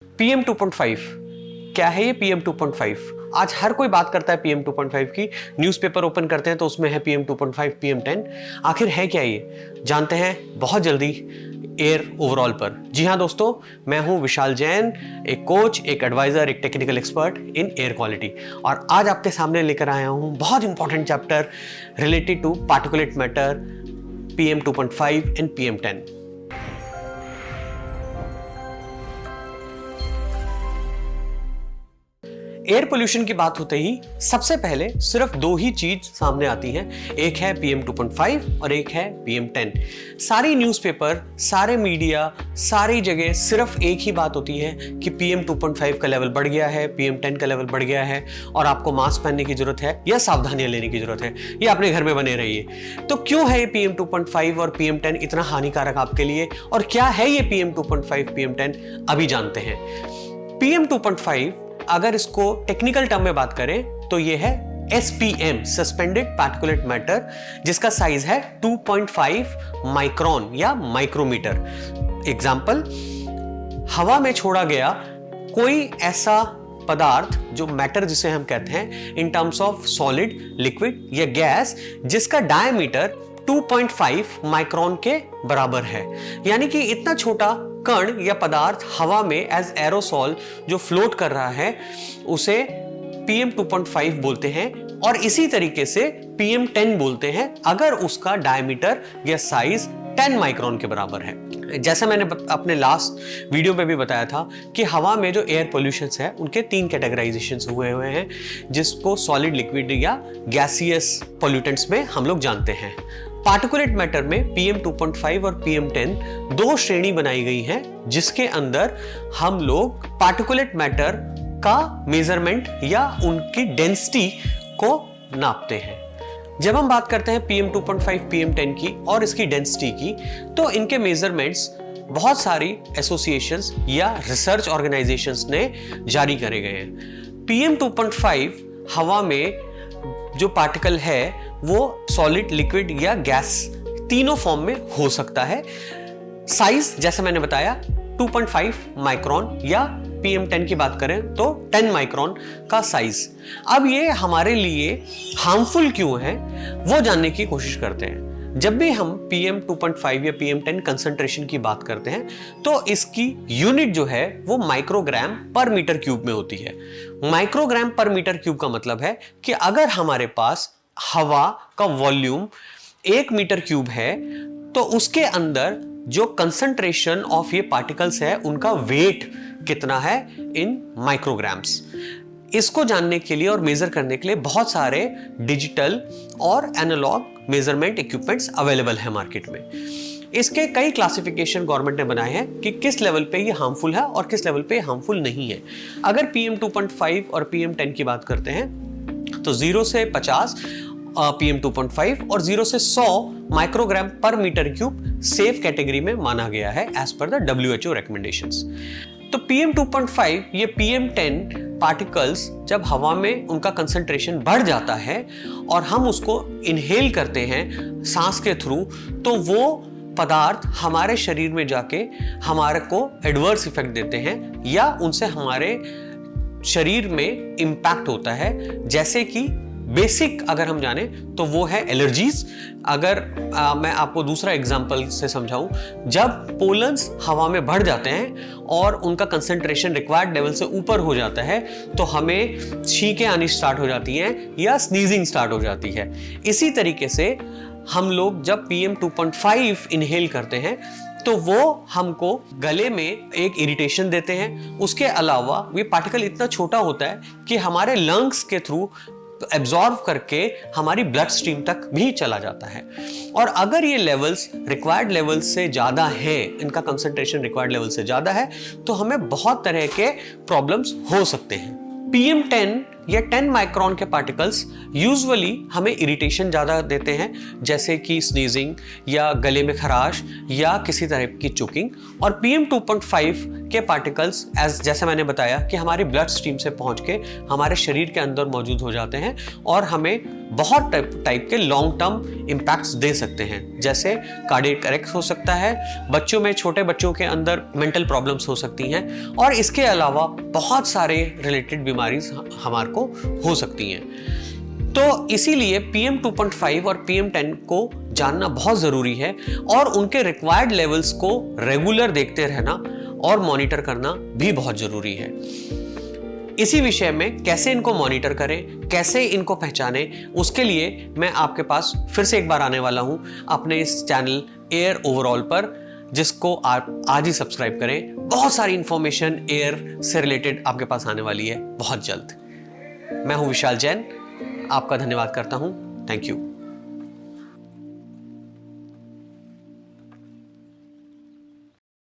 PM 2.5 क्या है ये PM 2.5? आज हर कोई बात करता है PM 2.5 की। न्यूज़पेपर ओपन करते हैं तो उसमें है PM 2.5, PM 10। आखिर है क्या ये? जानते हैं बहुत जल्दी एयर ओवरऑल पर। जी हाँ दोस्तों, मैं हूँ विशाल जैन, एक कोच, एक एडवाइजर, एक technical expert in air quality, और आज आपके सामने लेकर आया हूँ बहुत important chapter related to particulate matter, PM 2.5 and PM 10। Air pollution की बात होते ही सबसे पहले सिर्फ दो ही चीज सामने आती हैं, एक है PM 2.5 और एक है PM 10। सारी न्यूज़पेपर, सारे मीडिया, सारी जगह सिर्फ एक ही बात होती है कि PM 2.5 का लेवल बढ़ गया है, PM 10 का लेवल बढ़ गया है और आपको मास्क पहनने की जरूरत है या सावधानियां लेने की जरूरत है, या अपने घर में बने रहिए। तो क्यों है ये PM 2.5 और PM 10 इतना हानिकारक आपके लिए, और क्या है ये PM 2.5, PM 10, अभी जानते हैं। PM 2.5 अगर इसको टेक्निकल टर्म में बात करें तो ये है SPM, सस्पेंडेड पार्टिकुलेट मैटर, जिसका साइज है 2.5 माइक्रोन या माइक्रोमीटर। एग्जाम्पल, हवा में छोड़ा गया कोई ऐसा पदार्थ जो मैटर जिसे हम कहते हैं in terms of solid, liquid या गैस, जिसका डायमीटर 2.5 माइक्रोन के बराबर है। यानी कि इतना छोटा कण या पदार्थ हवा में एज एरोसॉल जो फ्लोट कर रहा है उसे PM 2.5 बोलते हैं, और इसी तरीके से PM 10 बोलते हैं अगर उसका डायमीटर या साइज 10 माइक्रोन के बराबर है। जैसा मैंने अपने लास्ट वीडियो में भी बताया था कि हवा में जो एयर पोल्यूशन है उनके 3 कैटेगराइजेशन हुए हैं, जिसको सॉलिड, लिक्विड या गैसियस पोल्यूटेंट्स में हम लोग जानते हैं। पार्टिकुलेट मैटर में PM 2.5 और PM 10 दो श्रेणी बनाई गई है, जिसके अंदर हम लोग पार्टिकुलेट मैटर का मेजरमेंट या उनकी डेंसिटी को नापते हैं। जब हम बात करते हैं PM 2.5, PM 10 की और इसकी डेंसिटी की, तो इनके मेजरमेंट्स बहुत सारी एसोसिएशंस या रिसर्च ऑर्गेनाइजेशंस ने जारी करे गए हैं। PM 2.5 हवा में जो पार्टिकल है वो सॉलिड, लिक्विड या गैस तीनों फॉर्म में हो सकता है। साइज जैसे मैंने बताया 2.5 माइक्रोन, या PM 10 की बात करें तो 10 माइक्रोन का साइज। अब ये हमारे लिए हार्मफुल क्यों है वो जानने की कोशिश करते हैं। जब भी हम PM 2.5 या PM 10 कंसंट्रेशन की बात करते हैं तो इसकी यूनिट जो है वो माइक्रोग्राम पर मीटर क्यूब में होती है। माइक्रोग्राम पर मीटर क्यूब का मतलब है कि अगर हमारे पास हवा का वॉल्यूम 1 मीटर क्यूब है तो उसके अंदर जो कंसंट्रेशन ऑफ ये पार्टिकल्स है उनका वेट कितना है इन माइक्रोग्राम्स। इसको जानने के लिए और मेजर करने के लिए बहुत सारे डिजिटल और एनालॉग मेजरमेंट इक्विपमेंट्स अवेलेबल है मार्केट में। इसके कई क्लासिफिकेशन गवर्नमेंट ने बनाए हैं कि किस लेवल पे ये हार्मफुल है और किस लेवल पे हार्मफुल नहीं है। अगर PM 2.5 और PM 10 की बात करते हैं तो 0 से 50 PM 2.5 और 0 से 100 माइक्रोग्राम पर मीटर क्यूब सेफ कैटेगरी में माना गया है as per the WHO recommendations. तो PM 2.5 ये PM 10 पार्टिकल्स जब हवा में उनका कंसंट्रेशन बढ़ जाता है और हम उसको इनहेल करते हैं सांस के थ्रू, तो वो पदार्थ हमारे शरीर में जाके हमारे को एडवर्स इफेक्ट देते हैं या उनसे हमारे शरीर में इंपैक्ट होता है। जैसे कि बेसिक अगर हम जाने तो वो है एलर्जीज। अगर मैं आपको दूसरा एग्जांपल से समझाऊं, जब पोलन्स हवा में बढ़ जाते हैं और उनका कंसंट्रेशन रिक्वायर्ड लेवल से ऊपर हो जाता है तो हमें छींकें आनी स्टार्ट हो जाती हैं या स्नीजिंग स्टार्ट हो जाती है। इसी तरीके से हम लोग जब PM 2.5 इनहेल करते हैं तो वो हमको गले में एक इरिटेशन देते हैं। उसके अलावा ये पार्टिकल इतना छोटा होता है कि हमारे लंग्स के थ्रू एब्जॉर्ब करके हमारी ब्लड स्ट्रीम तक भी चला जाता है। और अगर ये लेवल्स रिक्वायर्ड लेवल से ज़्यादा है, इनका कंसंट्रेशन रिक्वायर्ड लेवल से ज़्यादा है, तो हमें बहुत तरह के प्रॉब्लम्स हो सकते हैं। PM 10 या 10 माइक्रोन के पार्टिकल्स यूजुअली हमें इरिटेशन ज़्यादा देते हैं, जैसे कि स्नीजिंग या गले में खराश या किसी तरह की चोकिंग। और PM2.5 के पार्टिकल्स जैसे मैंने बताया कि हमारी ब्लड स्ट्रीम से पहुंच के हमारे शरीर के अंदर मौजूद हो जाते हैं और हमें बहुत टाइप के लॉन्ग टर्म इम्पैक्ट्स दे सकते हैं, जैसे कार्डियक अरेस्ट हो सकता है, बच्चों में, छोटे बच्चों के अंदर मेंटल प्रॉब्लम्स हो सकती हैं, और इसके अलावा बहुत सारे रिलेटेड बीमारीज हमारे को हो सकती हैं। तो इसीलिए PM2.5 और PM10 को जानना बहुत ज़रूरी है और उनके रिक्वायर्ड लेवल्स को रेगुलर देखते रहना और मॉनिटर करना भी बहुत ज़रूरी है। इसी विषय में कैसे इनको मॉनिटर करें, कैसे इनको पहचानें, उसके लिए मैं आपके पास फिर से एक बार आने वाला हूं अपने इस चैनल एयर ओवरऑल पर, जिसको आप आज ही सब्सक्राइब करें। बहुत सारी इंफॉर्मेशन एयर से रिलेटेड आपके पास आने वाली है बहुत जल्द। मैं हूं विशाल जैन, आपका धन्यवाद करता हूं। Thank you.